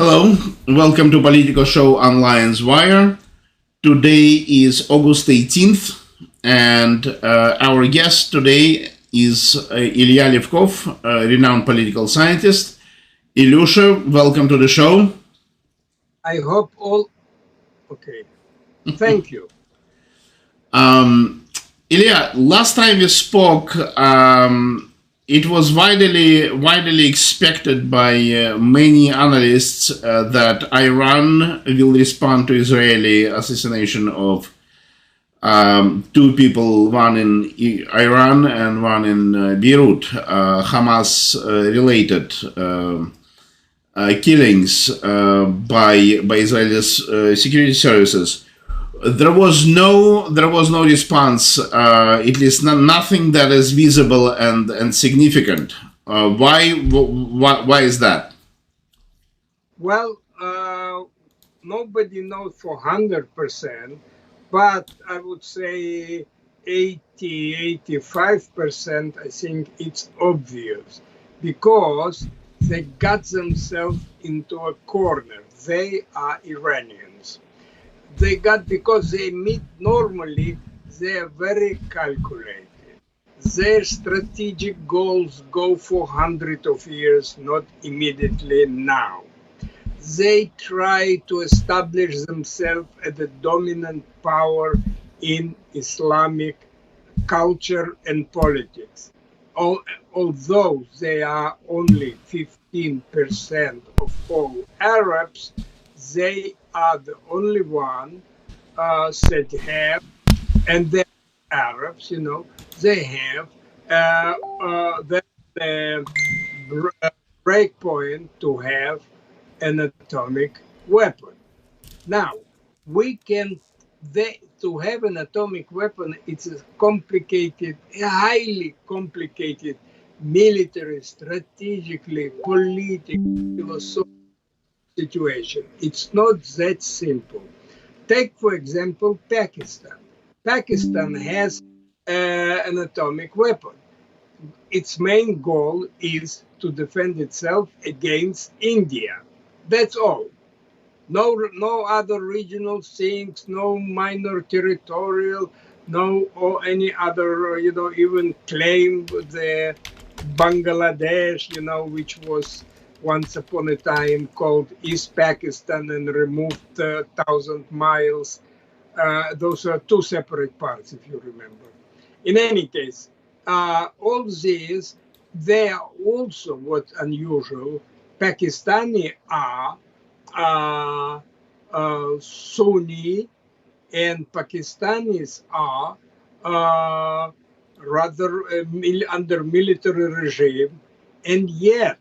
Hello, welcome to Political Show on Lions Wire. Today is August 18th, and our guest today is Ilya Levkov, a renowned political scientist. Ilyusha, welcome to the show. I hope all okay. Thank you. Ilya, last time we spoke, it was widely expected by many analysts that Iran will respond to Israeli assassination of two people, one in Iran and one in Beirut, Hamas-related killings by Israeli security services. There was no response, at least nothing that is visible and significant. Why is that? Well, nobody knows for 100%, but I would say 85%. I think it's obvious because they got themselves into a corner. They are Iranians. They got, because they meet normally, they are very calculated. Their strategic goals go for hundreds of years, not immediately now. They try to establish themselves as the dominant power in Islamic culture and politics. Although they are only 15% of all Arabs, they are the only one that have, and they're Arabs, they have the breakpoint to have an atomic weapon. Now, to have an atomic weapon, it's a complicated, highly complicated military, strategically, politically, philosophical situation. It's not that simple. Take, for example, Pakistan. Pakistan has an atomic weapon. Its main goal is to defend itself against India. That's all. No other regional things, no minor territorial, no or any other, even claim the Bangladesh, which was once upon a time called East Pakistan and removed 1,000 miles. Those are two separate parts, if you remember. In any case, all these, they are also what's unusual. Pakistani are Sunni, and Pakistanis are rather under military regime, and yet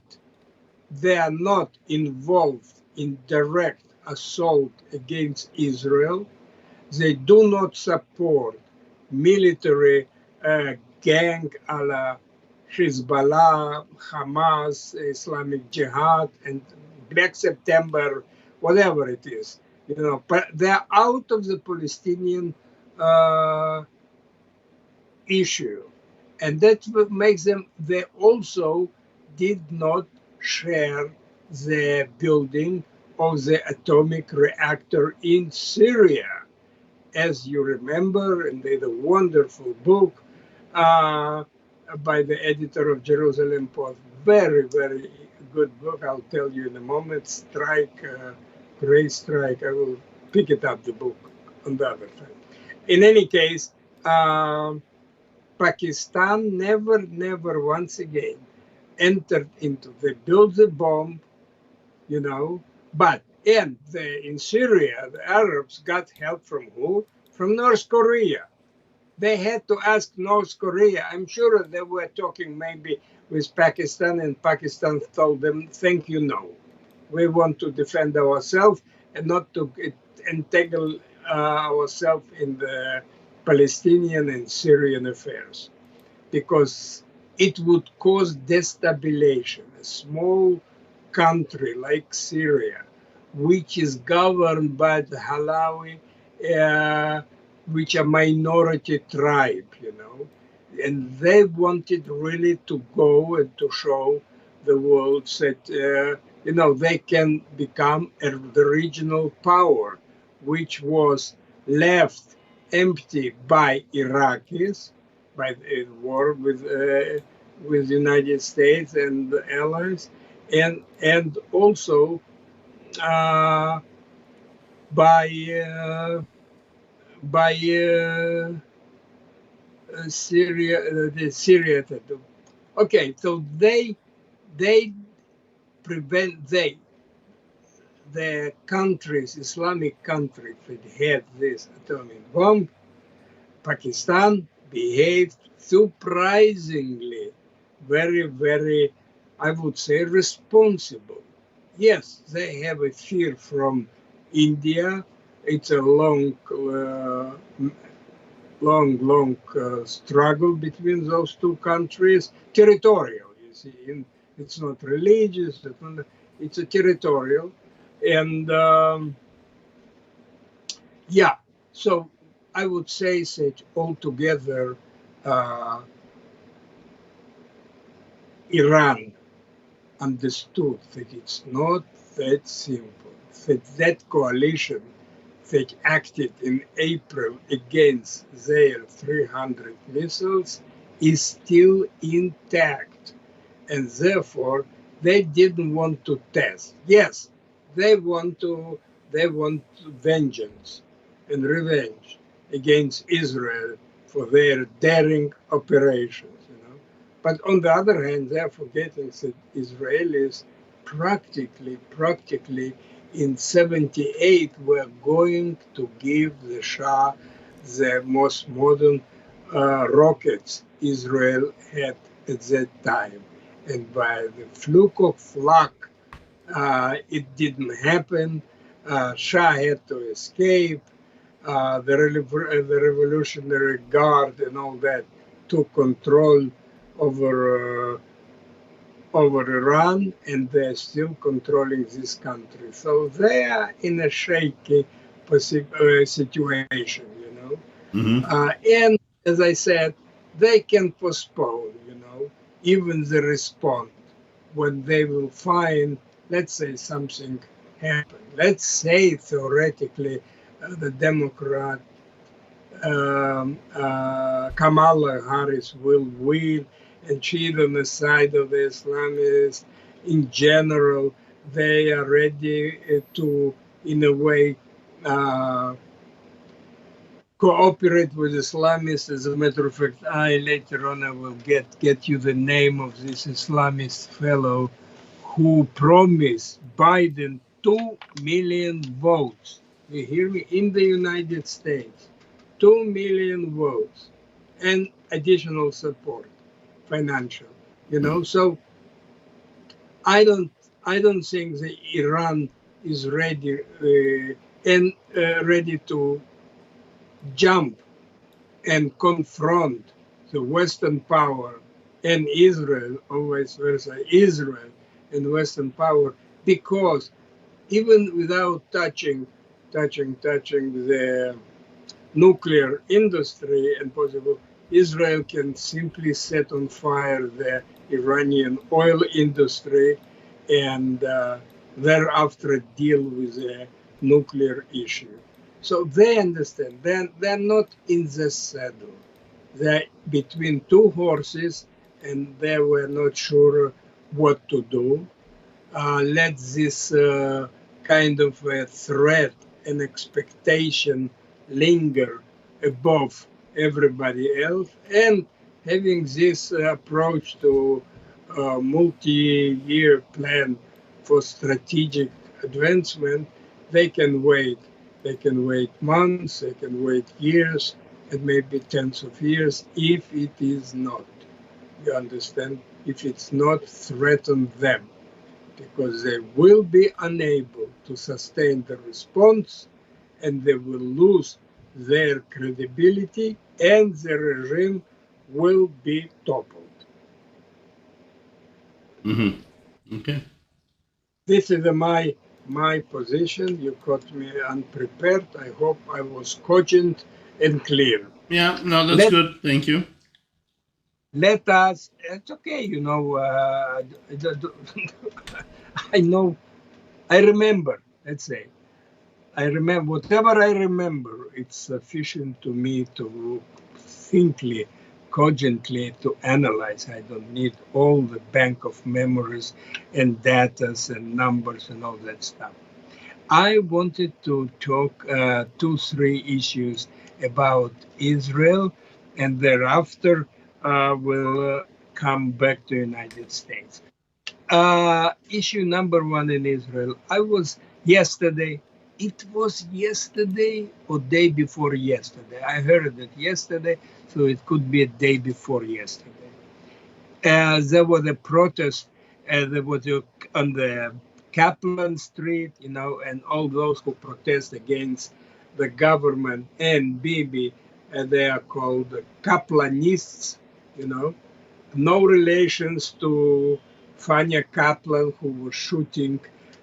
they are not involved in direct assault against Israel. They do not support military gang a la Hezbollah, Hamas, Islamic Jihad, and Black September, whatever it is. But they're out of the Palestinian issue. And that's what makes them, they also did not share the building of the atomic reactor in Syria. As you remember, and there's a wonderful book by the editor of Jerusalem Post, very, very good book. I'll tell you in a moment. Great Strike. I will pick it up, the book, on the other side. In any case, Pakistan never once again entered into, they built the bomb, but in Syria, the Arabs got help from who? From North Korea. They had to ask North Korea. I'm sure they were talking maybe with Pakistan, and Pakistan told them, thank you, no. We want to defend ourselves and not to entangle ourselves in the Palestinian and Syrian affairs, because it would cause destabilization. A small country like Syria, which is governed by the Halawi, which are minority tribe, and they wanted really to go and to show the world that they can become the regional power, which was left empty by Iraqis, by the war with the United States and the allies, and also uh, by by Syria, the Syria. Okay, so they prevent the countries, Islamic countries that had this atomic bomb. Pakistan behaved surprisingly very, very, I would say, responsible. Yes, they have a fear from India. It's a long struggle between those two countries. Territorial, you see. It's not religious, it's a territorial. And yeah, so I would say that altogether, uh, Iran understood that it's not that simple, that that coalition that acted in April against their 300 missiles is still intact. And therefore, they didn't want to test. Yes, they want vengeance and revenge against Israel for their daring operations. But on the other hand, they're forgetting that Israelis practically in 78 were going to give the Shah the most modern rockets Israel had at that time. And by the fluke of luck, it didn't happen. Shah had to escape. The Revolutionary Guard and all that took control over Iran, and they're still controlling this country. So they are in a shaky situation. Hmm. And as I said, they can postpone, even the response when they will find, let's say, something happen. Let's say theoretically, the Democrat Kamala Harris will win, and she's on the side of the Islamists. In general, they are ready to, in a way, uh, cooperate with Islamists. As a matter of fact, later on I will get you the name of this Islamist fellow who promised Biden 2 million votes. You hear me? In the United States, 2 million votes and additional support, financial. So I don't I don't think that Iran is ready to jump and confront the Western power and Israel, or vice versa, Israel and Western power, because even without touching the nuclear industry and possible, Israel can simply set on fire the Iranian oil industry and thereafter deal with the nuclear issue. So they understand. They're not in the saddle. They're between two horses and they were not sure what to do. Let this kind of a threat and expectation linger above everybody else, and having this approach to a multi-year plan for strategic advancement, they can wait. They can wait months, they can wait years, and maybe tens of years if it is not. You understand? If it's not threaten them, because they will be unable to sustain the response and they will lose their credibility and the regime will be toppled. Hmm. Okay. This is my position. You caught me unprepared. I hope I was cogent and clear. Yeah, no, that's Let good. Thank you. Let us, it's okay, I know, I remember, let's say, I remember, whatever I remember, it's sufficient to me to thinkly, cogently to analyze. I don't need all the bank of memories and datas and numbers and all that stuff. I wanted to talk two, three issues about Israel, and thereafter we'll come back to United States. Issue number one in Israel. I was yesterday. It was yesterday or day before yesterday. I heard it yesterday, so it could be a day before yesterday. There was a protest. There was on the Kaplan Street, and all those who protest against the government and Bibi, they are called Kaplanists, you know no relations to Fania Kaplan, who was shooting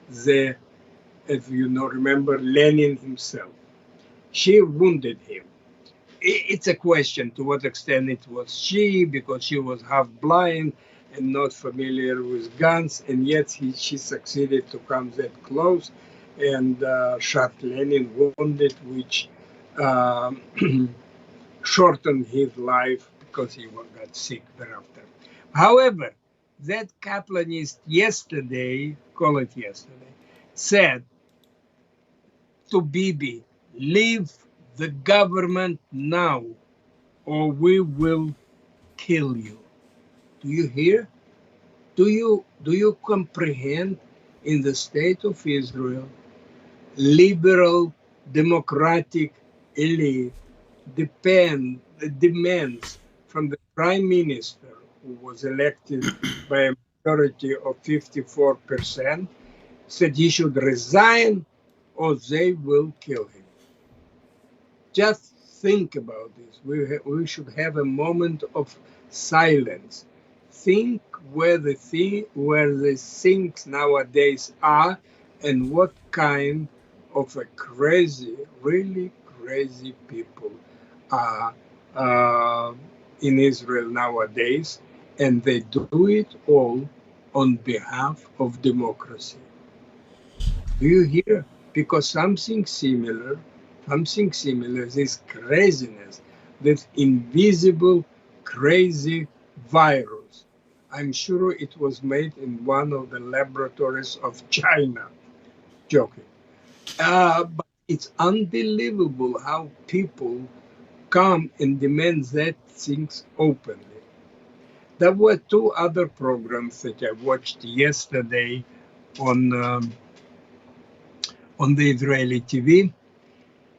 the, if remember, Lenin himself. She wounded him. It's a question to what extent it was she, because she was half blind and not familiar with guns, and yet she succeeded to come that close and shot Lenin, wounded, which um, shortened his life because he got sick thereafter. However, that Kaplanist yesterday, call it yesterday, said to Bibi, leave the government now or we will kill you. Do you hear? Do you comprehend? In the state of Israel, liberal democratic elite demands from the prime minister, who was elected by a majority of 54%, said he should resign or they will kill him. Just think about this. We should have a moment of silence. Think where the things nowadays are and what kind of a crazy, really crazy people are in Israel nowadays, and they do it all on behalf of democracy. Do you hear? Because something similar, this craziness, this invisible crazy virus. I'm sure it was made in one of the laboratories of China. Joking. But it's unbelievable how people come and demand that things openly. There were two other programs that I watched yesterday on the Israeli TV,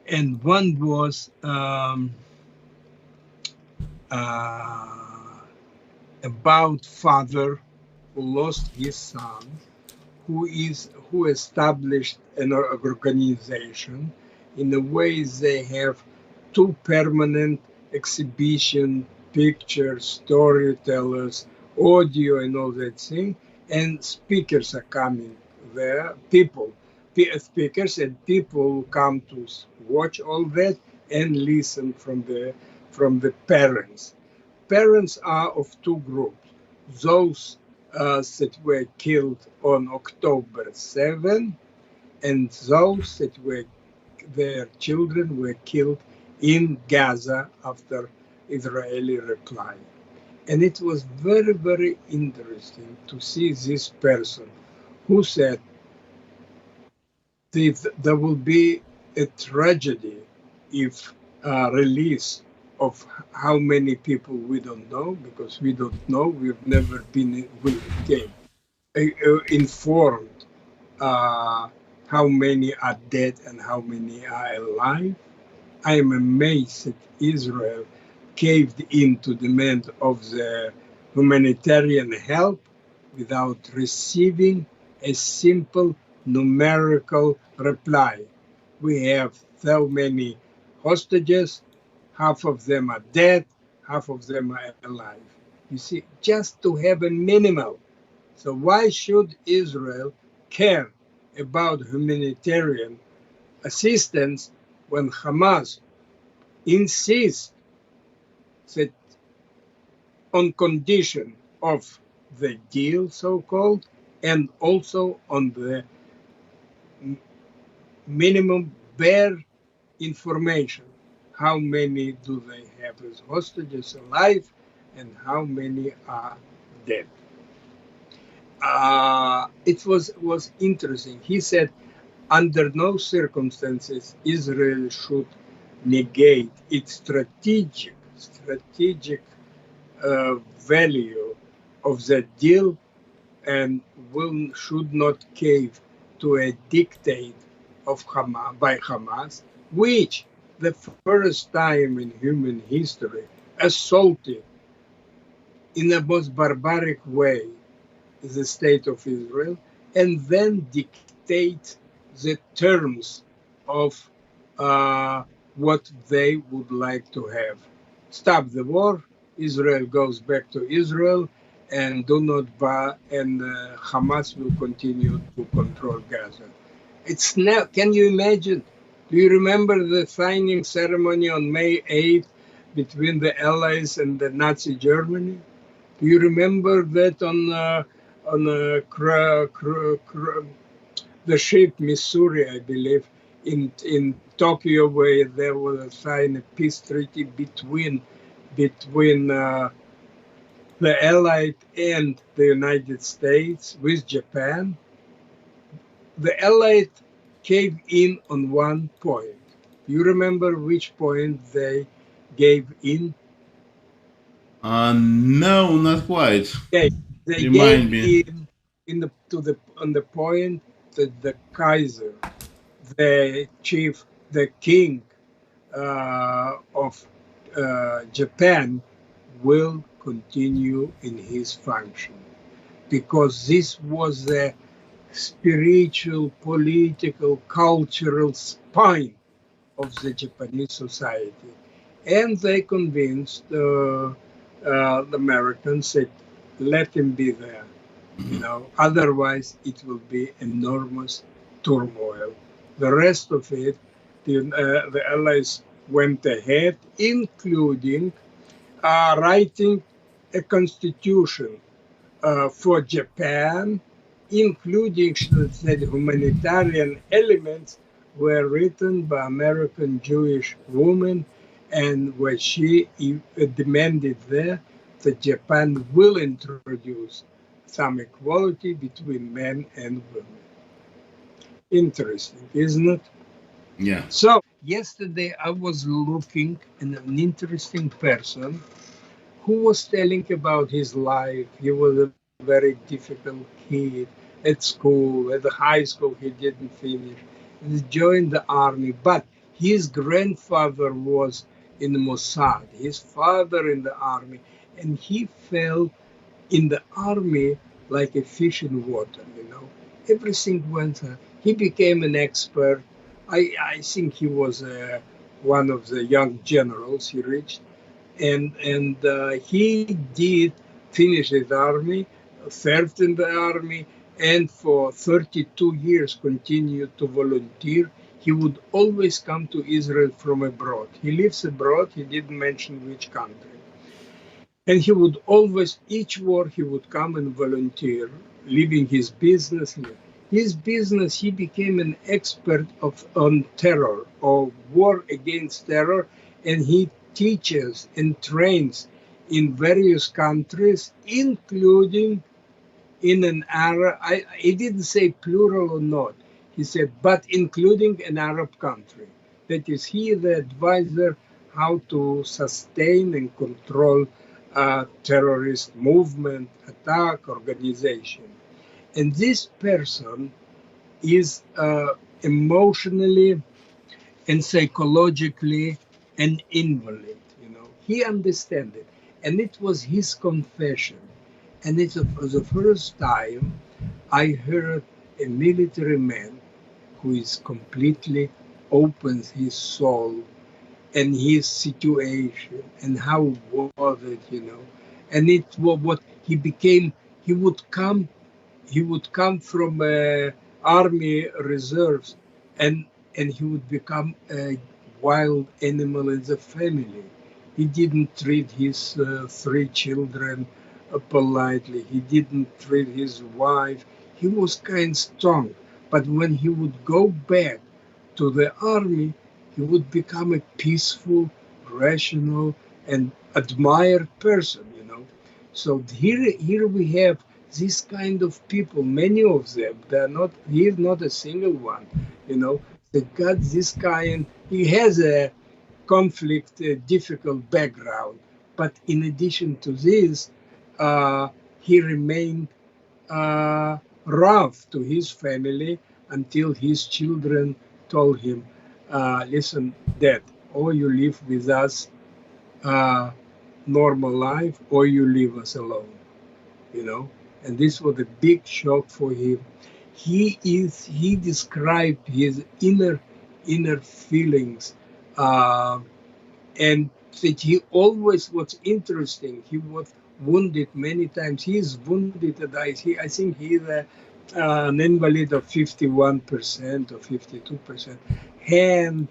and one was uh, about father who lost his son, who established an organization. In a way, they have two permanent exhibition, pictures, storytellers, audio, and all that thing. And speakers are coming there. Speakers and people come to watch all that and listen from the parents. Parents are of two groups. Those that were killed on October 7, and those that their children were killed in Gaza after Israeli reply. And it was very, very interesting to see this person who said there will be a tragedy if release of how many people we don't know, because we don't know, we've never been informed how many are dead and how many are alive. I am amazed that Israel caved in to demand of the humanitarian help without receiving a simple numerical reply. We have so many hostages, half of them are dead, half of them are alive. You see, just to have a minimal. So why should Israel care about humanitarian assistance when Hamas insists that on condition of the deal, so-called, and also on the minimum bare information. How many do they have as hostages alive, and how many are dead? It was interesting. He said, under no circumstances Israel should negate its strategic value of the deal, and should not cave to a dictate of by Hamas, which the first time in human history assaulted in the most barbaric way the state of Israel, and then dictate the terms of what they would like to have. Stop the war, Israel goes back to Israel, and do not and Hamas will continue to control Gaza. It's now. Can you imagine? Do you remember the signing ceremony on May 8th between the Allies and the Nazi Germany? Do you remember that on the ship Missouri, I believe, in Tokyo, where there was a signed a peace treaty between the Allied and the United States with Japan? The Allied caved in on one point. You remember which point they gave in? No, not quite. Okay, they Remind gave me. in on the point that the Kaiser, the chief, the king of Japan, will continue in his function, because this was the spiritual, political, cultural spine of the Japanese society. And they convinced the Americans that let him be there. Otherwise it will be enormous turmoil. The rest of it, the Allies went ahead, including writing a constitution for Japan, including that humanitarian elements were written by American Jewish women, and where she demanded there that Japan will introduce some equality between men and women. Interesting, isn't it? Yeah. So, yesterday I was looking at an interesting person who was telling about his life. He was a very difficult kid at school, at the high school he didn't finish. He joined the army, but his grandfather was in the Mossad, his father in the army, and he fell in the army like a fish in water. Everything went. He became an expert. I think he was one of the young generals he reached, and he did finish his army, served in the army, and for 32 years continued to volunteer. He would always come to Israel from abroad. He lives abroad. He didn't mention which country. And he would always, each war, he would come and volunteer, leaving his business here. His business, he became an expert on terror or war against terror, and he teaches and trains in various countries, including in an Arab, he didn't say plural or not. He said, but including an Arab country. That is, he is the advisor how to sustain and control terrorist movement, attack, organization. And this person is emotionally and psychologically an invalid. He understands it. And it was his confession. And it was the first time I heard a military man who is completely opens his soul and his situation and how was it. And it was what he became. He would come from army reserves, and he would become a wild animal in the family. He didn't treat his three children politely. He didn't treat his wife. He was kind of strong. But when he would go back to the army, he would become a peaceful, rational, and admired person, you know. So here we have this kind of people, many of them. They're not, he's not a single one, you know. They got this kind, he has a conflict, difficult background. But in addition to this, he remained rough to his family until his children told him, listen, Dad, or you live with us normal life, or you leave us alone, you know. And this was a big shock for him. He described his inner feelings, and that he always was interesting. He was wounded many times. He is wounded at I think he is an invalid of 51% or 52%. And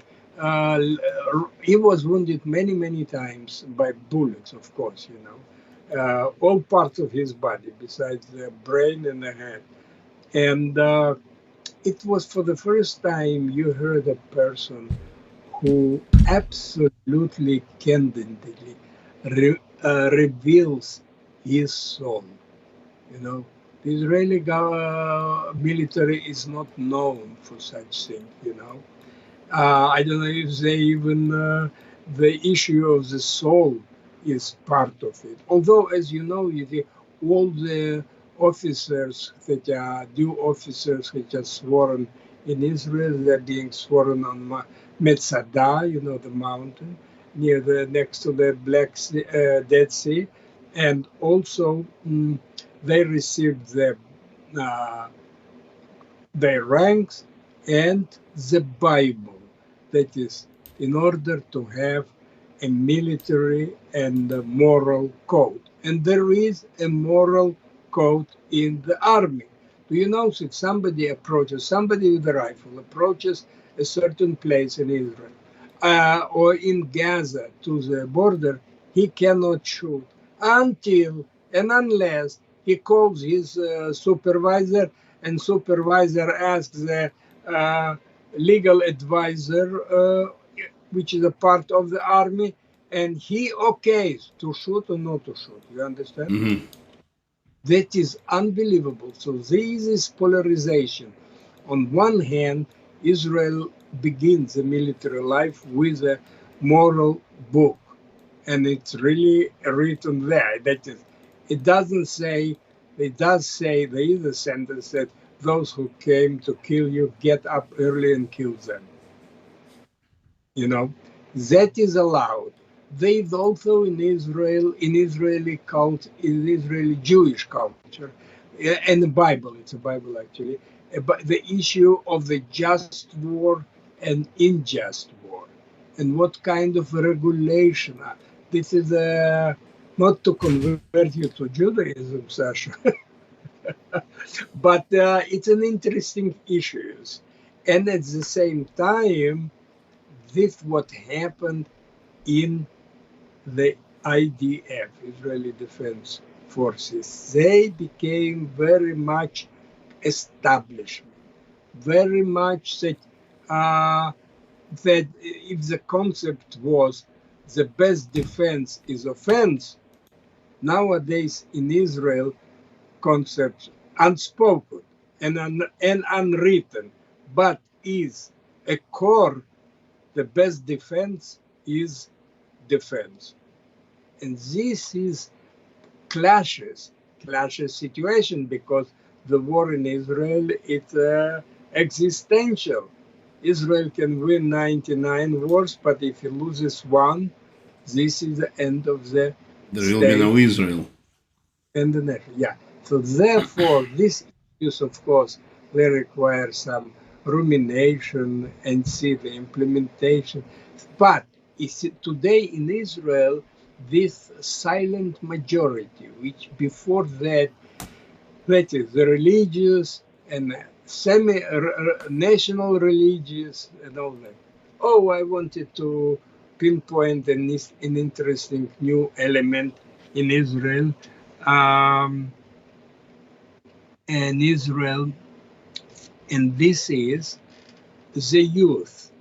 he was wounded many times by bullets, of course, you know. All parts of his body, besides the brain and the head. And it was for the first time you heard a person who absolutely candidly reveals his soul. You know, the Israeli military is not known for such things. You know, I don't know if they even the issue of the soul is part of it. Although, as you know, all the officers that are due officers which are sworn in Israel, they're being sworn on Metzada, you know, the mountain near the next to the Dead Sea, and also they received uh, their ranks and the Bible. That is, in order to have a military and a moral code. And there is a moral code in the army. Do you know if somebody with a rifle approaches a certain place in Israel or in Gaza to the border, he cannot shoot until and unless he calls his supervisor, and supervisor asks the legal advisor, which is a part of the army, and he okays to shoot or not to shoot. You understand? Mm-hmm. That is unbelievable. So this is polarization. On one hand, Israel begins the military life with a moral book, and it's really written there. That is, it doesn't say, it does say, there is a sentence that those who came to kill you, get up early and kill them. You know, that is allowed. They've also in Israel, in Israeli Jewish culture, and the Bible, it's a Bible actually, but the issue of the just war and unjust war, and what kind of regulation. This is not to convert you to Judaism, Sasha, but it's an interesting issue. And at the same time, this what happened in the IDF, Israeli Defense Forces. They became very much establishment, very much that that if the concept was the best defense is offense, nowadays in Israel, concept unspoken and unwritten, but is a core. The best defense is defense. And this is clashes situation, because the war in Israel is existential. Israel can win 99 wars, but if he loses one, this is the end of the There will be no Israel. And the nation, yeah. So therefore, these issues, of course, they require some rumination and see the implementation. But today in Israel, this silent majority, which before that is the religious and semi-national religious and all that. Oh, I wanted to pinpoint an interesting new element in Israel. Um, and Israel, and this is the youth.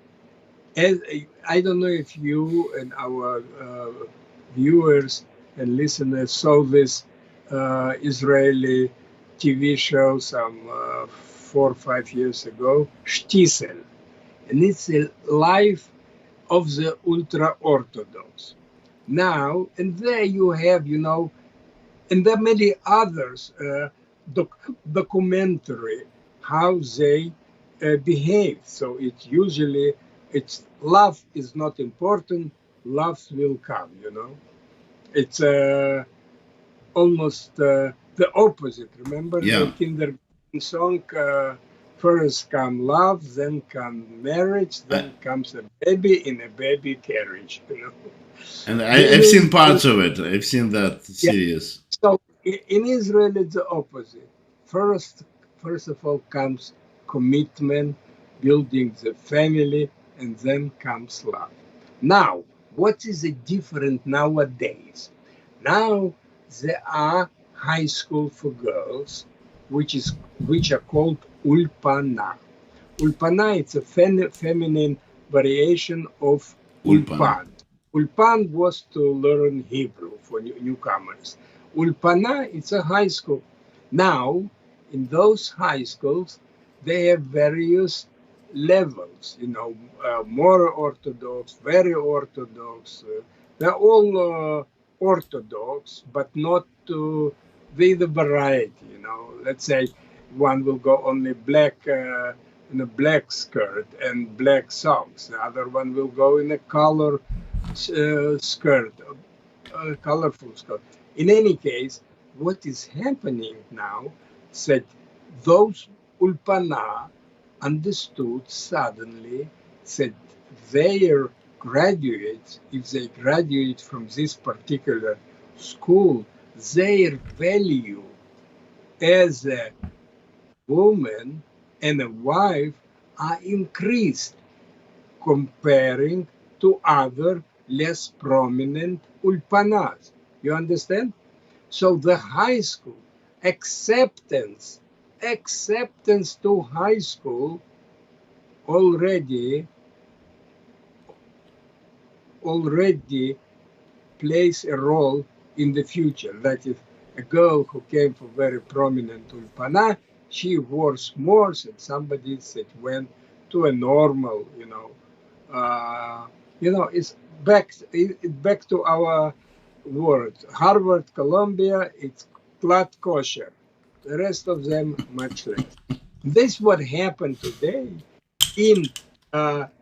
As, I don't know if you and our viewers and listeners saw this Israeli TV show some 4 or 5 years ago, Shtisel, and it's a life of the ultra-Orthodox. Now, and there you have, and there are many others documentary how they behave. So it's love is not important. Love will come. It's almost the opposite. Remember the Yeah. kindergarten song? First come love, then come marriage, then comes a baby in a baby carriage. And I've This seen is parts of it. I've seen that yeah. series. So in Israel, it's the opposite. First of all comes commitment, building the family, and then comes love. Now, what is the different nowadays? Now there are high school for girls, which are called ulpana. Ulpana is a feminine variation of Ulpan. ulpan. Ulpan was to learn Hebrew for newcomers. Ulpana, it's a high school. Now, in those high schools, they have various levels, more Orthodox, very Orthodox. They're all Orthodox, but not with a variety, Let's say one will go only black in a black skirt and black socks. The other one will go in a color skirt, colorful skirt. In any case, what is happening now is that those ulpana understood suddenly that their graduates, if they graduate from this particular school, their value as a woman and a wife are increased comparing to other less prominent ulpanas. You understand? So the high school acceptance to high school already plays a role in the future. That is, a girl who came from very prominent ulpana, she works more than somebody that went to a normal, it's back to our word. Harvard, Columbia, it's flat kosher. The rest of them much less. This is what happened today in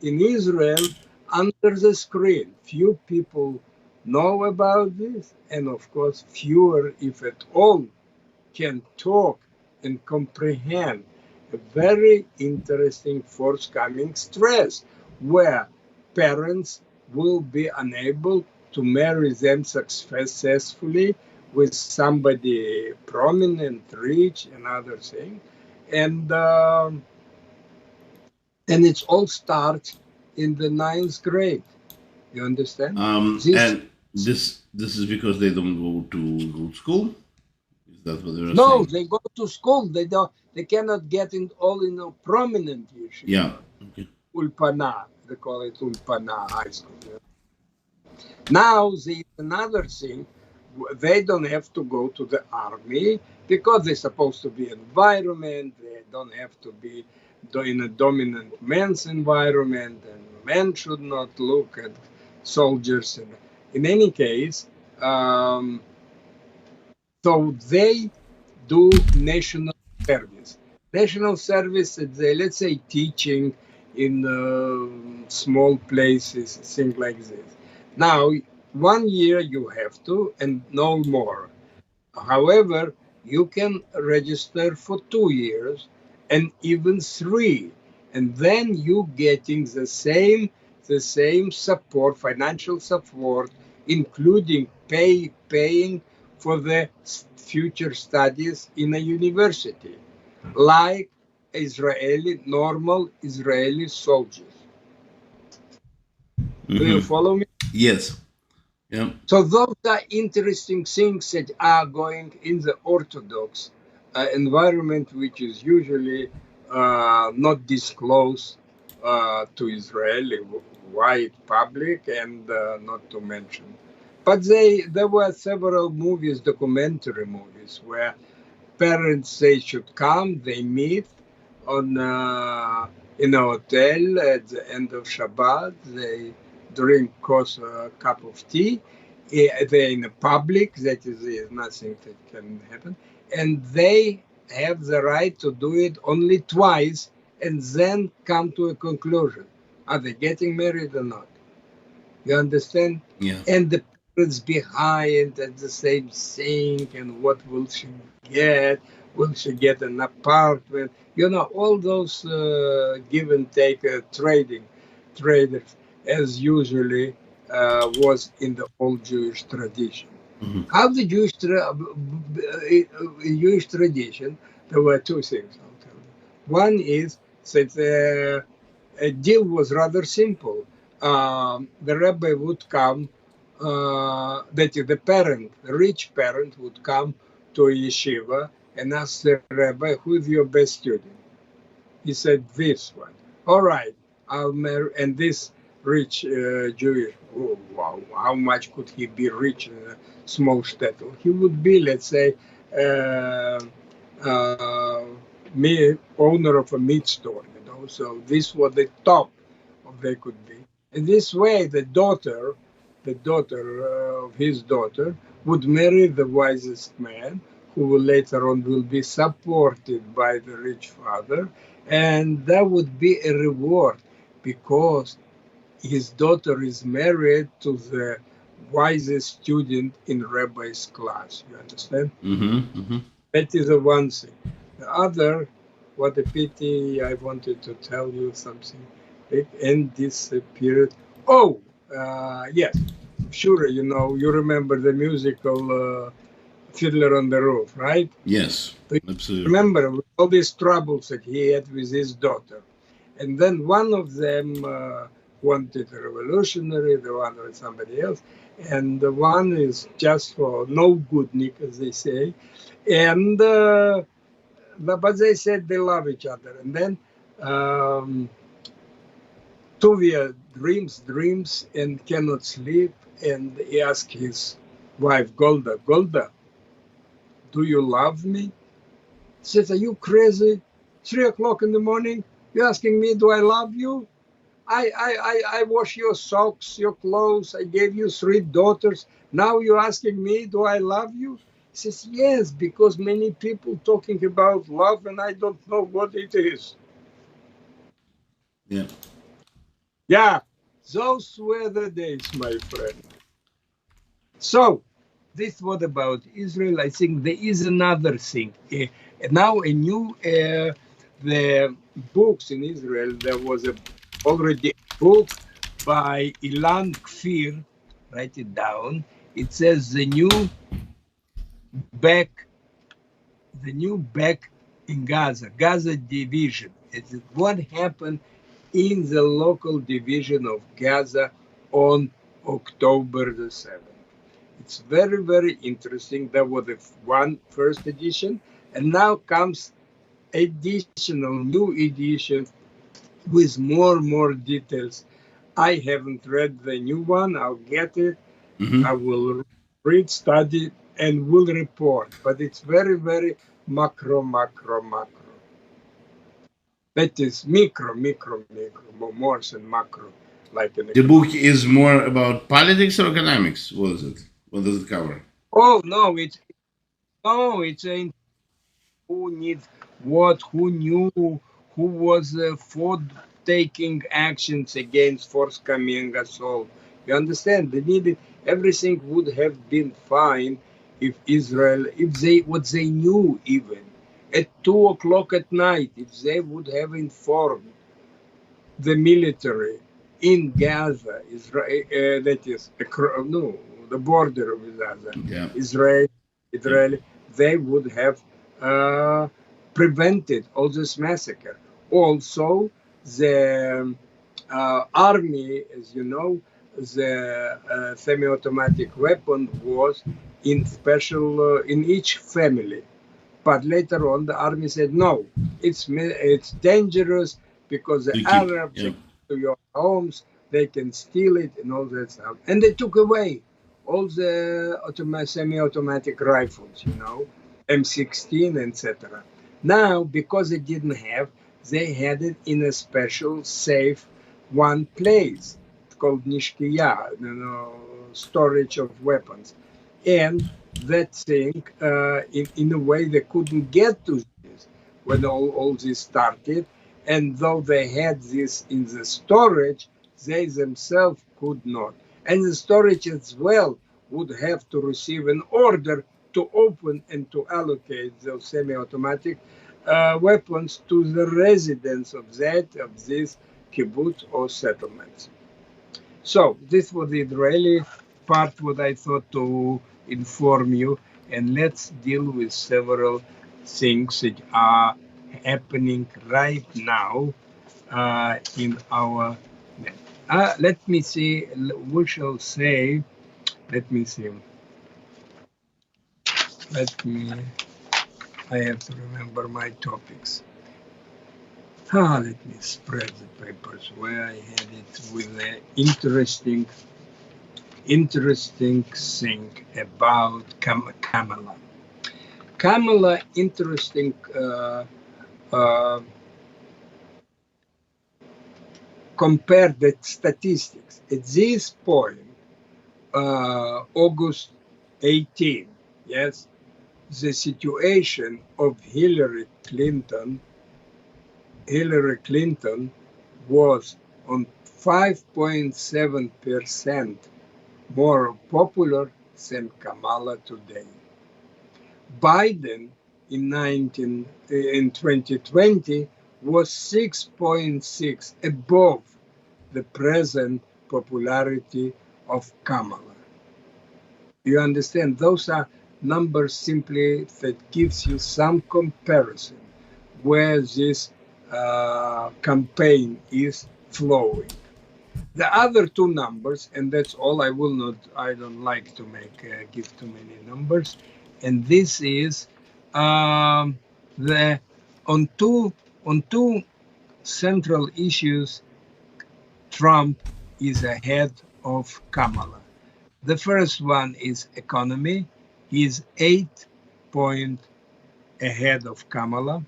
Israel under the screen. Few people know about this, and of course, fewer, if at all, can talk and comprehend a very interesting forthcoming stress where parents will be unable to marry them successfully with somebody prominent, rich, and other thing. And it all starts in the ninth grade. You understand? This And this is because they don't go to school. Is that what they were No, saying? they go to school. They don't. They cannot get in all in a prominent yeshiva. Yeah. Okay. Ulpana, they call it Ulpana High School. Now there's another thing. They don't have to go to the army because they're supposed to be environment. They don't have to be in a dominant man's environment, and men should not look at soldiers. In any case, so they do national service. National service, let's say teaching in small places, things like this. Now, 1 year you have to, and no more. However, you can register for 2 years and even 3, and then you getting the same support, financial support, including paying for the future studies in a university, like normal Israeli soldiers. Do you follow me? Yes. Yeah. So those are interesting things that are going in the Orthodox environment, which is usually not disclosed to Israeli wide public, and not to mention. But there were several movies, documentary movies, where parents they should come, they meet on in a hotel at the end of Shabbat. They drink, of course, a cup of tea. They're in a public, that is nothing that can happen, and they have the right to do it only twice, and then come to a conclusion: are they getting married or not? You understand? Yeah. And the parents behind and the same thing, and what will she get? Will she get an apartment? You know, all those give and take traders, as usually was in the old Jewish tradition. How the Jewish tradition, there were two things. I'll tell you. One is that a deal was rather simple. The rabbi would come, that is, the parent, the rich parent would come to a yeshiva and ask the rabbi, who is your best student? He said, this one. All right, I'll marry. And this rich Jewish, oh, wow, how much could he be rich in a small shtetl? He would be, let's say, uh, uh, owner of a meat store, you know. So this was the top of they could be. In this way, the daughter of his daughter, would marry the wisest man, who will later on will be supported by the rich father, and that would be a reward because his daughter is married to the wisest student in rabbi's class. You understand? That is the one thing. The other, what a pity, I wanted to tell you something. It end this period. Oh, yes, sure, you know, you remember the musical Fiddler on the Roof, right? Yes. So you Absolutely. remember all these troubles that he had with his daughter. And then one of them wanted a revolutionary, the one with somebody else, and the one is just for no good nick, as they say. And but they said they love each other. And then Tuvia dreams and cannot sleep. And he asked his wife, Golda, Golda, do you love me? She says, are you crazy? 3 o'clock in the morning, you're asking me, do I love you? I wash your socks, your clothes. I gave you 3 daughters. Now you're asking me, do I love you? He says, yes, because many people talking about love and I don't know what it is. Yeah. Yeah, those were the days, my friend. So, this what about Israel? I think there is another thing. Now a new, the books in Israel, there was already a book by Ilan Kfir, write it down. It says back, the new back in Gaza division. It's what happened in the local division of Gaza on October the 7th. It's very, very interesting. That was the first edition, and now comes additional new edition with more details. I haven't read the new one. I'll get it. I will read, study, and will report. But it's very, very macro. That is micro, more than macro, like an The book economic. is more about politics or economics. What is it? What does it cover? Oh no, it's a who needs what, who knew, who was for taking actions against forthcoming assault. You understand? They needed everything would have been fine if Israel, if they what they knew even at 2 o'clock at night, if they would have informed the military in Gaza, Israel, that is, no, the border with Gaza, Yeah. Israel, Yeah. Israel, they would have uh, prevented all this massacre. Also, the army, as you know, the semi-automatic weapon was in special in each family. But later on, the army said, no, it's dangerous because the They keep, Arabs yeah. they come to your homes, they can steal it and all that stuff. And they took away all the semi-automatic rifles, M16, etc. Now, because they didn't have, they had it in a special safe one place called Nishkiya, storage of weapons. And that thing, in a way, they couldn't get to this when all this started. And though they had this in the storage, they themselves could not. And the storage as well would have to receive an order to open and to allocate those semi-automatic weapons to the residents of this kibbutz or settlements. So this was the Israeli part what I thought to inform you, and let's deal with several things that are happening right now in our let me see, we shall say, let me see, I have to remember my topics. Let me spread the papers where I had it with the interesting thing about Kamala. Kamala, interesting compare the statistics. At this point, August 18, yes, the situation of Hillary Clinton was on 5.7% more popular than Kamala today. Biden in 2020 was 6.6 above the present popularity of Kamala. You understand? Those are numbers simply that gives you some comparison where this campaign is flowing. The other two numbers, and that's all, I don't like to give too many numbers, and this is on two central issues, Trump is ahead of Kamala. The first one is economy. He's 8 points ahead of Kamala.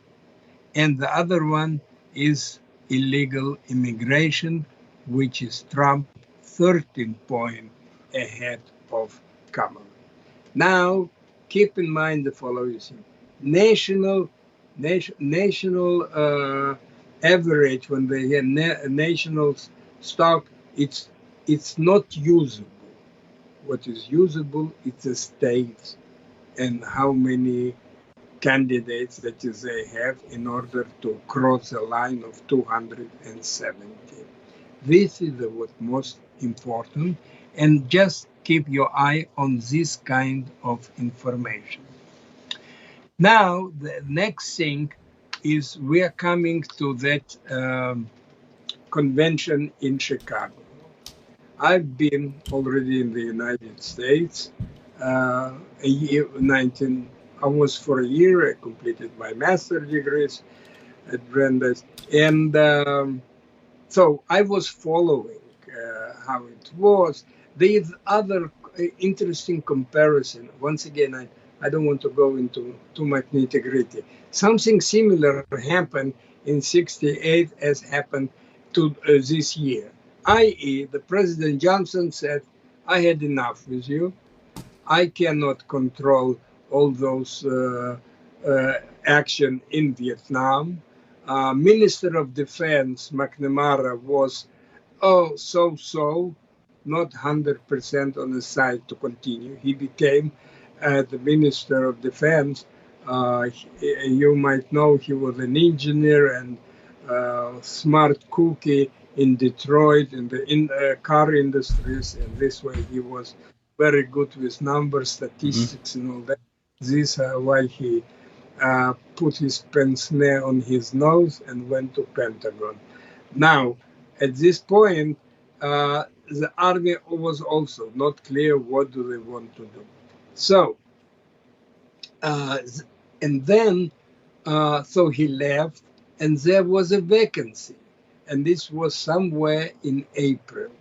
And the other one is illegal immigration, which is Trump 13 points ahead of Kamala. Now, keep in mind the following thing. National average, when they have national stock, it's not usable. What is usable is the states and how many candidates that they have in order to cross the line of 270. This is what most important, and just keep your eye on this kind of information. Now, the next thing is we are coming to that convention in Chicago. I've been already in the United States almost for a year. I completed my master's degrees at Brandeis. And so I was following how it was. There's other interesting comparison. Once again, I don't want to go into too much nitty-gritty. Something similar happened in 68 as happened to this year. I.e., the President Johnson said, I had enough with you. I cannot control all those action in Vietnam. Minister of Defense McNamara was so, not 100% on the side to continue. He became the Minister of Defense. You might know he was an engineer and smart cookie in Detroit in the car industries, and this way he was very good with numbers, statistics, and all that. This is why he put his pince-nez on his nose and went to Pentagon. Now, at this point, the army was also not clear what do they want to do. So, and then, so he left, and there was a vacancy, and this was somewhere in April.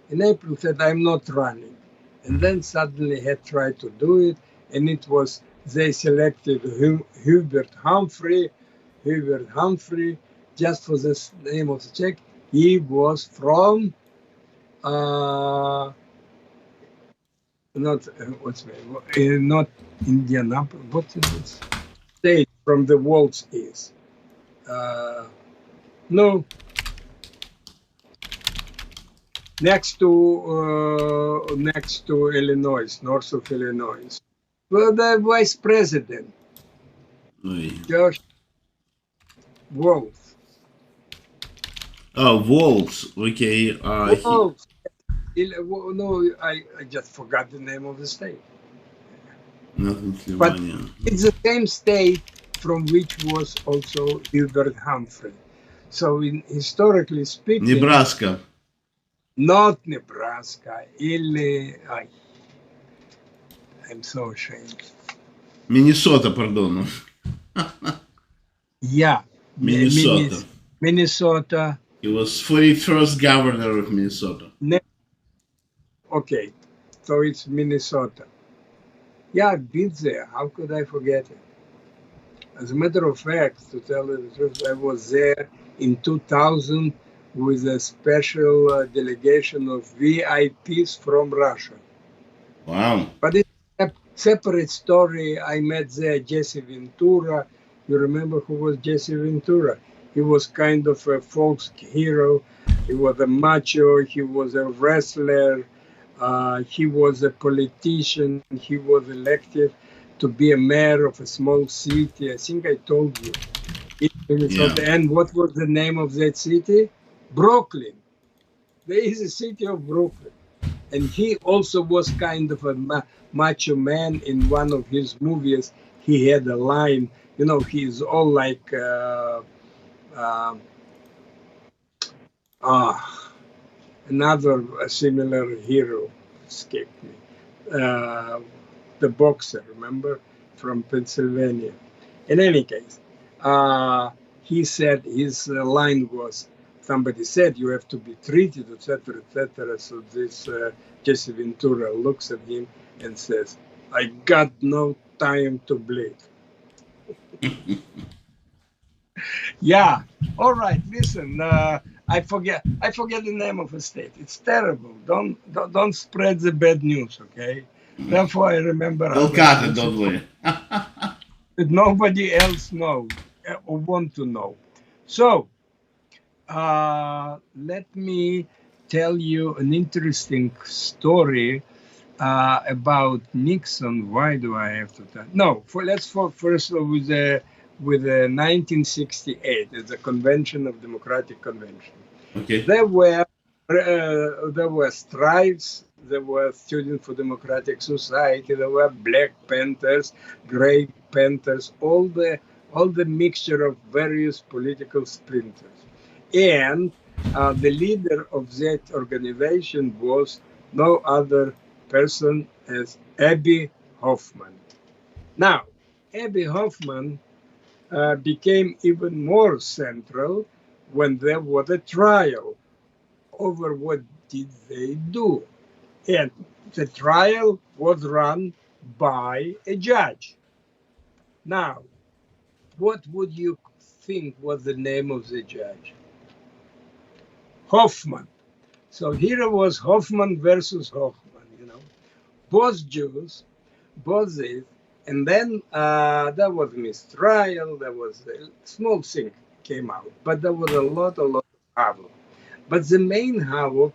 In April, said, "I'm not running," and then suddenly had tried to do it, and it was they selected Hubert Humphrey. Hubert Humphrey, just for the name of the check, he was from not what's not Indianapolis. What is it? State from the Waltz is. No, next to Illinois, north of Illinois. Well, the vice president, Oi. Josh Wolf. Oh, Waltz. Okay. Wolf. No, I just forgot the name of the state. But it's the same state from which was also Hubert Humphrey. So, historically speaking, Nebraska. Not Nebraska. I'm so ashamed. Minnesota, pardon. Yeah. Minnesota. Minnesota. He was 41st governor of Minnesota. Okay. So it's Minnesota. Yeah, I've been there. How could I forget it? As a matter of fact, to tell you the truth, I was there in 2000 with a special delegation of VIPs from Russia. Wow. But it's a separate story. I met there Jesse Ventura. You remember who was Jesse Ventura? He was kind of a folk hero. He was a macho. He was a wrestler. He was a politician. He was elected to be a mayor of a small city. I think I told you. Yeah. And what was the name of that city? Brooklyn. There is a city of Brooklyn. And he also was kind of a macho man. In one of his movies, he had a line, you know, he's all like, another similar hero escaped me. The boxer, remember, from Pennsylvania. In any case, he said his line was, somebody said you have to be treated, etc., etc. So this Jesse Ventura looks at him and says, "I got no time to bleed." Yeah. All right. Listen. I forget the name of a state. It's terrible. Don't spread the bad news, okay? Therefore, I remember. We'll cut it, don't we? That nobody else knows or want to know. So, let me tell you an interesting story about Nixon. Why do I have to tell? No, let's first with the 1968, the Convention of Democratic Convention. Okay. There were strikes. There were Students for Democratic Society. There were Black Panthers, Gray Panthers, all the mixture of various political splinters. And the leader of that organization was no other person as Abby Hoffman. Now, Abby Hoffman became even more central when there was a trial over what did they do. And the trial was run by a judge. Now, what would you think was the name of the judge? Hoffman. So here was Hoffman versus Hoffman, you know. Both Jews, both this, and then there was mistrial, there was a small thing came out, but there was a lot of havoc. But the main havoc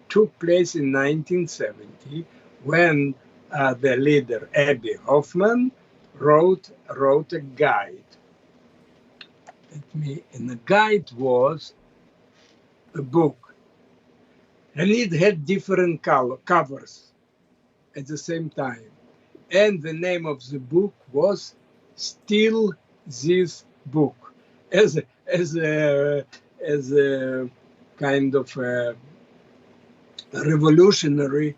took place in 1970 when the leader, Abby Hoffman, wrote a guide. And the guide was a book. And it had different covers at the same time. And the name of the book was Steal This Book, as a kind of revolutionary,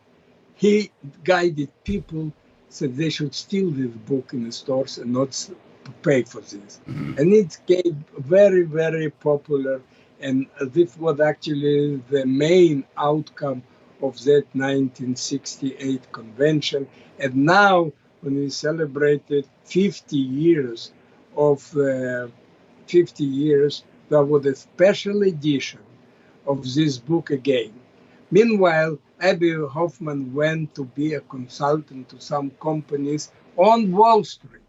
he guided people, said they should steal this book in the stores and not pay for this. And it became very, very popular. And this was actually the main outcome of that 1968 convention. And now, when we celebrated 50 years of 50 years, there was a special edition of this book again. Meanwhile, Abby Hoffman went to be a consultant to some companies on Wall Street.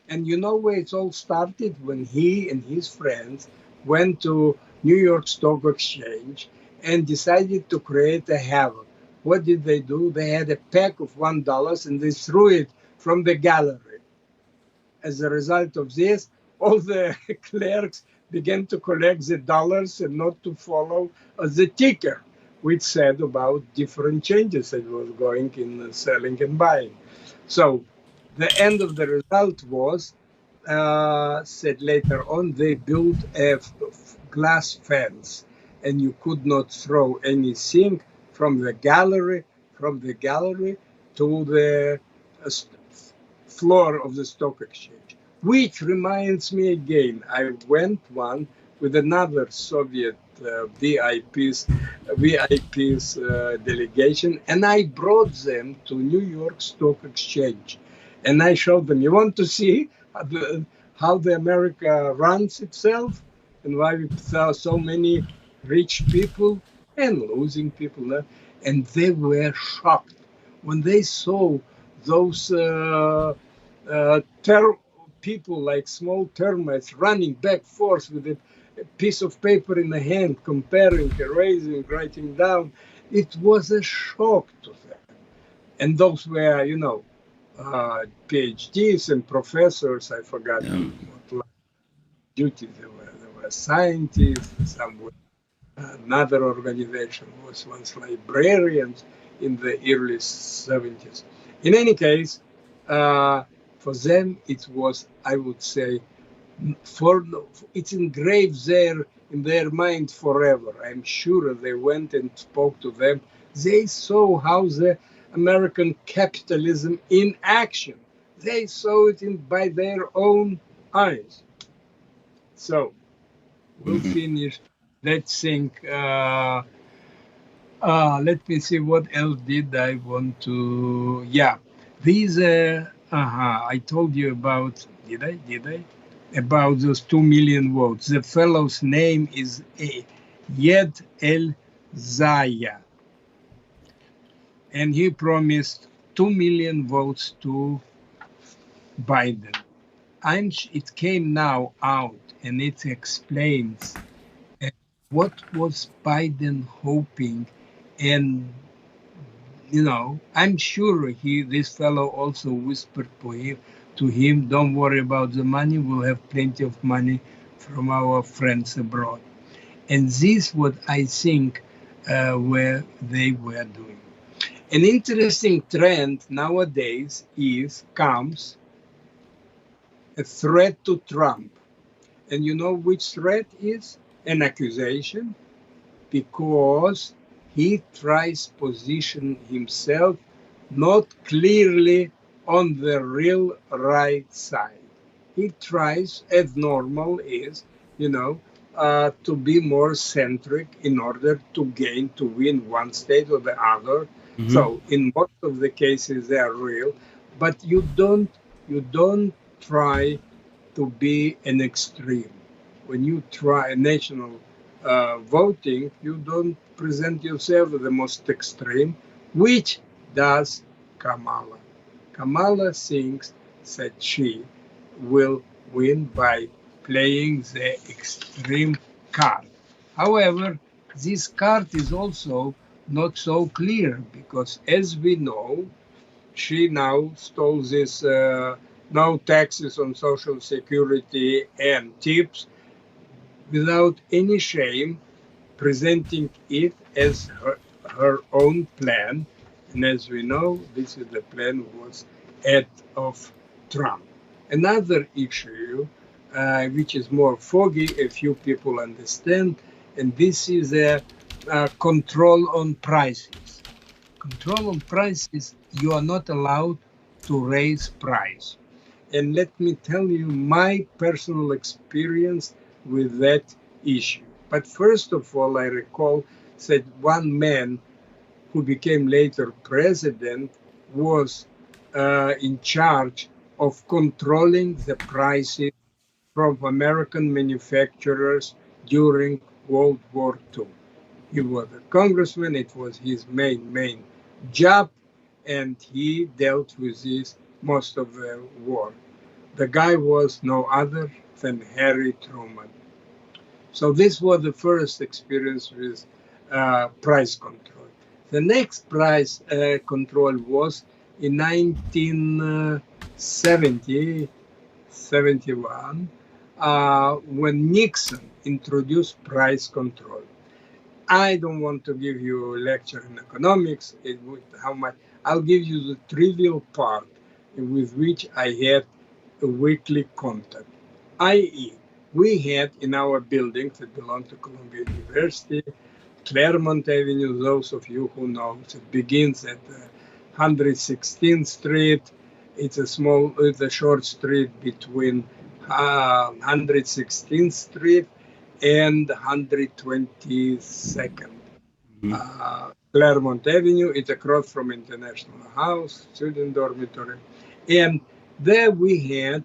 And you know where it all started? When he and his friends went to New York Stock Exchange and decided to create a havoc. What did they do? They had a pack of $1 and they threw it from the gallery. As a result of this, all the clerks began to collect the dollars and not to follow the ticker, which said about different changes that was going in selling and buying. So the end of the result was, said later on, they built a glass fence, and you could not throw anything from the gallery to the floor of the stock exchange. Which reminds me again, I went one with another Soviet VIP's delegation, and I brought them to New York Stock Exchange. And I showed them, you want to see how the America runs itself and why we saw so many rich people and losing people there. And they were shocked when they saw those people like small termites running back and forth with a piece of paper in the hand, comparing, erasing, writing down. It was a shock to them. And those were, PhDs and professors. I forgot what duties they were. There were scientists, some were another organization was once librarians in the early 70s. In any case, for them it was, I would say, it's engraved there in their mind forever. I'm sure they went and spoke to them. They saw how the American capitalism in action. They saw it by their own eyes. So we'll finish. Let's think. Let me see what else did I want to. Yeah, these. I told you about. Did I? About those 2 million votes. The fellow's name is Yed El Zaya, and he promised 2 million votes to Biden. It came now out, and it explains what was Biden hoping. And I'm sure this fellow also whispered to him, don't worry about the money, we'll have plenty of money from our friends abroad. And this what I think where they were doing. An interesting trend nowadays comes a threat to Trump. And you know which threat is? An accusation, because he tries position himself not clearly on the real right side. He tries, as normal is, to be more centric in order to win one state or the other. So in most of the cases they are real, but you don't try to be an extreme. When you try national voting, you don't present yourself as the most extreme, which does Kamala. Kamala thinks that she will win by playing the extreme card. However, this card is also not so clear because, as we know, she now stole this no taxes on Social Security and tips without any shame, presenting it as her own plan. And as we know, this is the plan was of Trump. Another issue, which is more foggy, a few people understand, and this is a control on prices. control on prices, you are not allowed to raise price. And let me tell you my personal experience with that issue. But first of all, I recall that one man who became later president was in charge of controlling the prices from American manufacturers during World War II. He was a congressman, it was his main job, and he dealt with this most of the war. The guy was no other than Harry Truman. So this was the first experience with price control. The next price control was in 1970, 71, when Nixon introduced price control. I don't want to give you a lecture in economics. How much? I'll give you the trivial part with which I had a weekly contact. I.e., we had in our buildings that belong to Columbia University, Claremont Avenue, those of you who know, it begins at 116th Street. It's a short street between 116th Street and 122nd. Claremont Avenue, it's across from International House, student dormitory. And there we had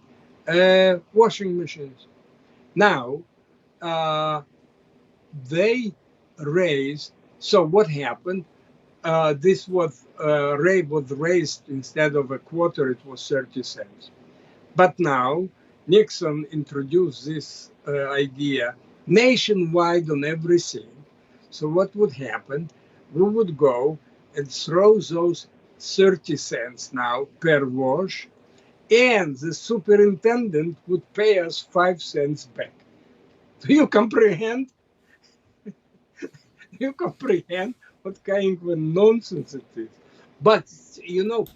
washing machines. Now, they raised, so what happened? This rate was raised instead of a quarter, it was 30 cents. But now, Nixon introduced this idea nationwide on everything. So what would happen? We would go and throw those 30 cents now per wash, and the superintendent would pay us 5 cents back. Do you comprehend? You comprehend what kind of nonsense it is? But, you know,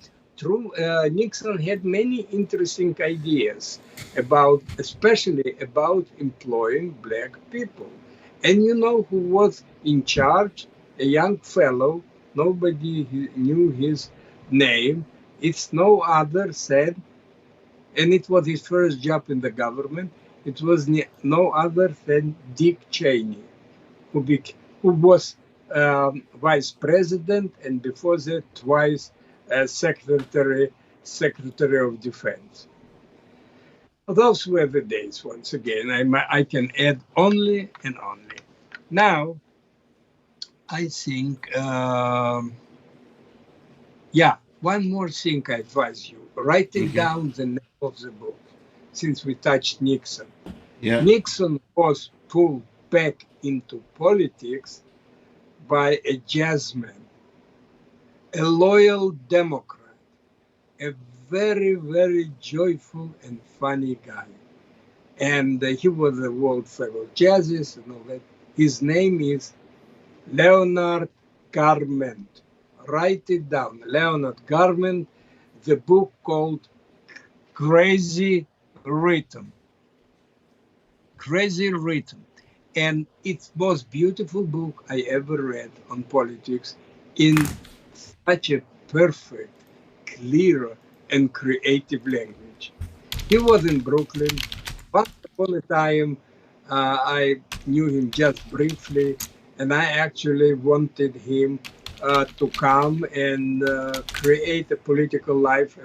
Nixon had many interesting ideas about, especially about employing black people. And you know who was in charge? A young fellow, nobody knew his name. It's no other than, and it was his first job in the government, it was no other than Dick Cheney, who was vice president and before that twice secretary of defense. Those were the days. Once again, I can add only and only. Now, I think, one more thing I advise you: writing down the name of the book, since we touched Nixon. Yeah. Nixon was pulled back into politics by a jazzman, a loyal Democrat, a very, very joyful and funny guy. And he was a world famous jazzist and all that. His name is Leonard Garment. Write it down. Leonard Garment, the book called Crazy Written. Crazy Written. And it's the most beautiful book I ever read on politics in such a perfect, clear, and creative language. He was in Brooklyn. Once upon a time, I knew him just briefly, and I actually wanted him to come and create a political life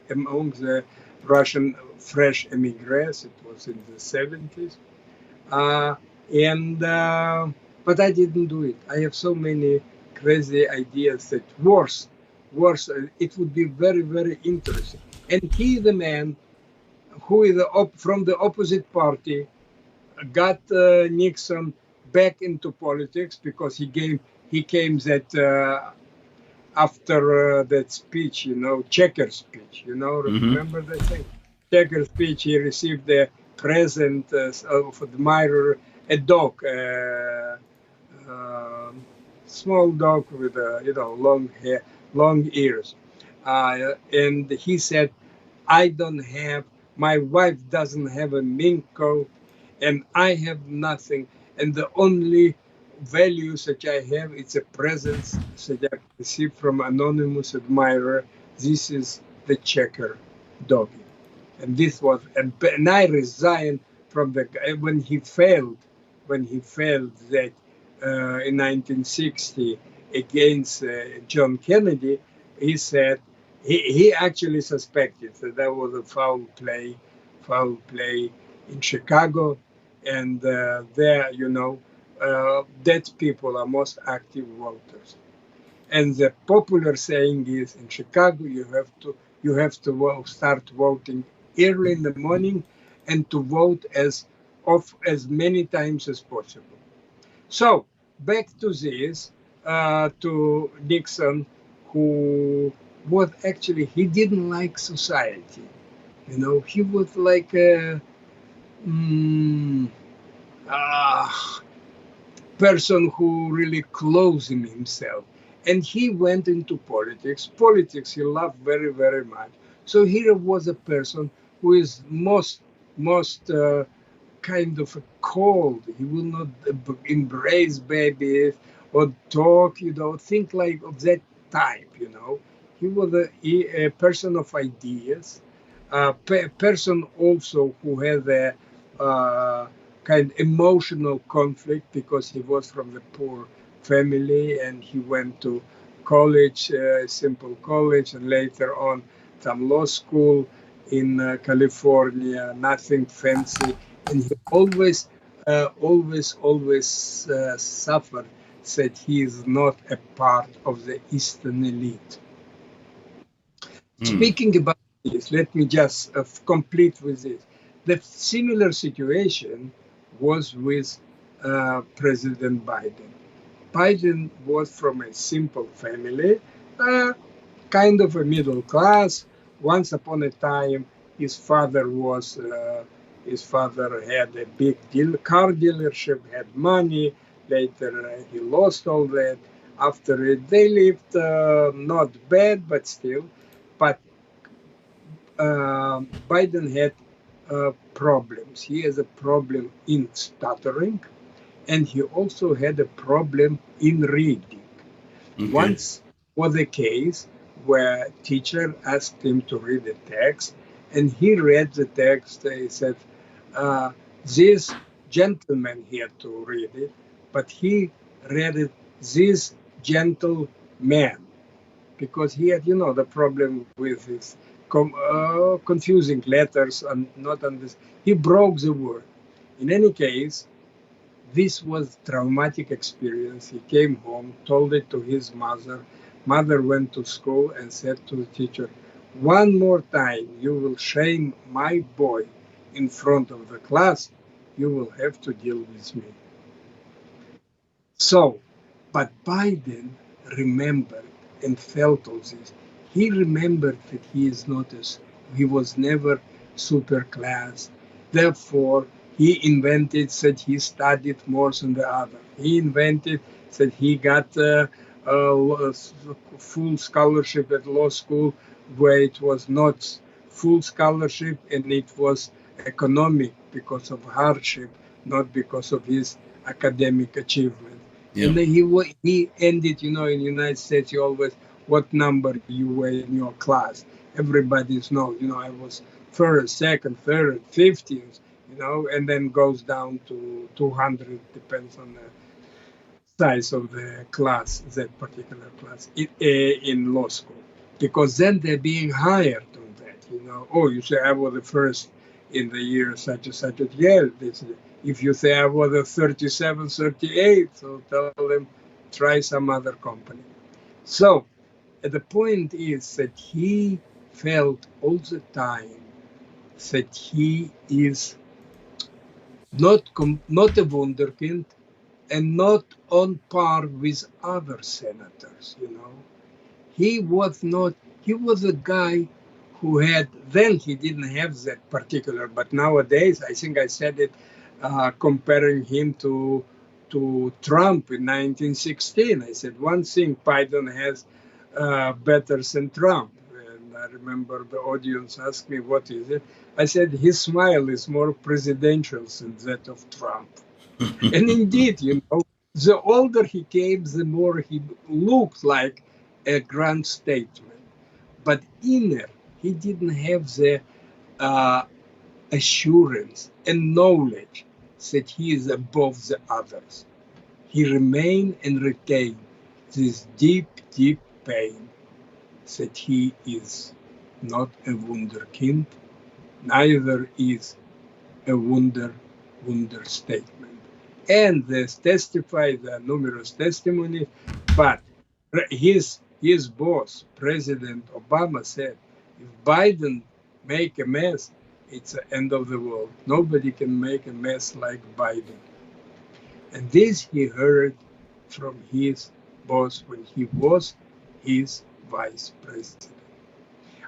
among the Russian fresh emigres. It was in the 70s. But I didn't do it. I have so many crazy ideas that worse, it would be very, very interesting. And he, the man who is from the opposite party, got Nixon back into politics because he came that after that speech, Checker speech, remember that thing? Checker speech, he received the present of admirer, a dog, small dog with long hair, long ears, and he said, my wife doesn't have a mink coat, and I have nothing, and the only values that I have, it's a presence that I received from anonymous admirer. This is the checker doggy. And this was, and I resigned from the guy when he failed that in 1960 against John Kennedy. He said he actually suspected that there was a foul play in Chicago, and there, dead people are most active voters. And the popular saying is in Chicago, you have to start voting early in the morning, and to vote as many times as possible. So back to this, to Nixon, who was actually, he didn't like society. He was like a mm, ah, person who really closed in himself. And he went into politics. Politics he loved very, very much. So here was a person who is most kind of a cold. He will not embrace babies or talk, think like of that type. He was a person of ideas, a person also who had a kind of emotional conflict because he was from the poor family and he went to college, simple college, and later on some law school in California, nothing fancy, and he always suffered, said he is not a part of the Eastern elite. Speaking about this, let me just complete with this. The similar situation was with President Biden. Biden was from a simple family, kind of a middle class. Once upon a time, his father had a big car dealership, had money. Later, he lost all that. After it, they lived not bad, but still. But Biden had problems. He has a problem in stuttering, and he also had a problem in reading. Okay. Once was a case where a teacher asked him to read a text, and he read the text. He said, this gentleman had to read it, but he read it, this gentleman, because he had, the problem with his confusing letters and not understand. He broke the word. In any case, this was traumatic experience. He came home, told it to his mother. Mother went to school and said to the teacher, one more time you will shame my boy in front of the class, you will have to deal with me. So, but Biden remembered and felt all this. He remembered that he was never super class. Therefore, he invented that he studied more than the other. He invented that he got a full scholarship at law school, where it was not full scholarship and it was economic because of hardship, not because of his academic achievement. Yeah. And then he ended, in the United States, you always, what number you were in your class. Everybody's knows, I was first, second, third, 50th, and then goes down to 200, depends on the size of the class, that particular class, in law school. Because then they're being hired on that, Oh, you say I was the first in the year such and such at Yale. If you say I was a 37, 38, so tell them, try some other company. So the point is that he felt all the time that he is not a wunderkind and not on par with other senators, He was a guy who then he didn't have that particular, but nowadays, I think I said it, comparing him to Trump in 1916. I said, one thing Biden has better than Trump. And I remember the audience asked me, what is it? I said, his smile is more presidential than that of Trump. And indeed, The older he came, the more he looked like a grand statesman. But inner, he didn't have the uh, assurance and knowledge that he is above the others. He remained and retained this deep, deep pain that he is not a wunderkind, neither is a wonder statement. And there's testified, there are numerous testimonies, but his boss, President Obama, said, if Biden make a mess, it's the end of the world. Nobody can make a mess like Biden. And this he heard from his boss when he was his vice president.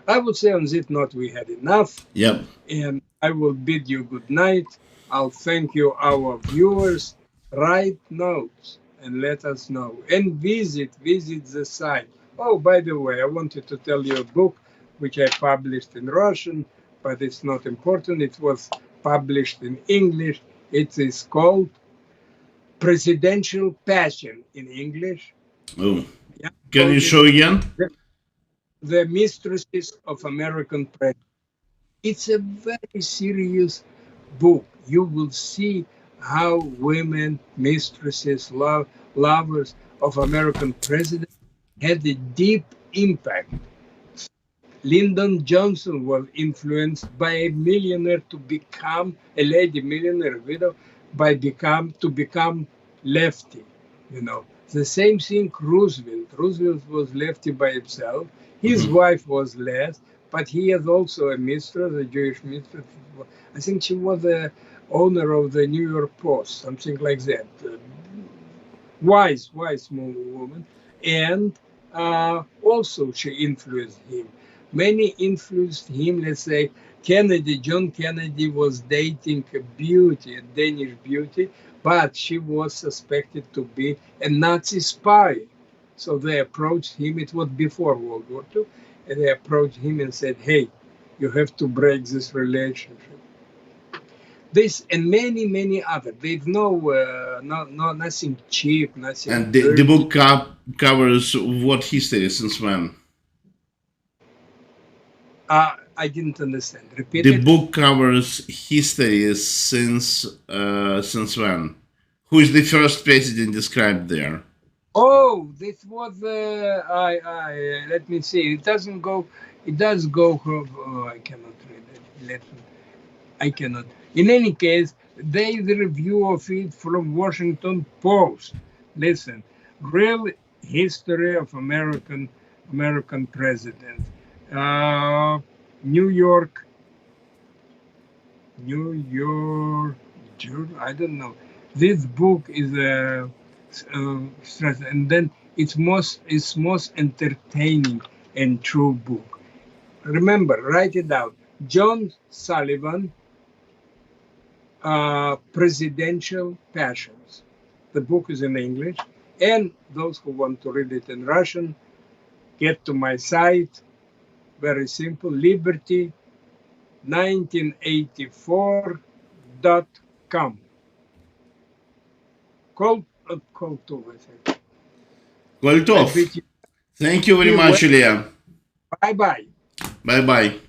I would say on this note we had enough. Yep. And I will bid you good night. I'll thank you, our viewers. Write notes and let us know. And visit the site. Oh, by the way, I wanted to tell you a book which I published in Russian, but it's not important. It was published in English. It is called Presidential Passion in English. Oh, yeah. Can you show again? The Mistresses of American Presidents. It's a very serious book. You will see how women, mistresses, lovers of American presidents had a deep impact. Lyndon Johnson was influenced by a millionaire to become a lady millionaire widow to become lefty. You know, the same thing Roosevelt. Roosevelt was lefty by himself. His wife was less, but he has also a mistress, a Jewish mistress. I think she was the owner of the New York Post, something like that. Wise woman. And also she influenced him. Many influenced him, let's say, John Kennedy was dating a beauty, a Danish beauty, but she was suspected to be a Nazi spy. So they approached him, it was before World War II, and they approached him and said, hey, you have to break this relationship. This and many other. There's nothing cheap, nothing. And the book covers what history, since when? I didn't understand. Repeat the it. book covers history since when? Who is the first president described there? Oh, this was let me see. It doesn't go. It does go. Oh, I cannot read it. I cannot. In any case, there is a review of it from Washington Post. Listen, real history of American presidents. New York. I don't know. This book is a stress, and then it's most entertaining and true book. Remember, write it down. John Sullivan, Presidential Passions. The book is in English, and those who want to read it in Russian, get to my site. Very simple, liberty1984.com. Koltov, I think. Koltov. Thank you very much, Ilya. Bye-bye. Bye-bye.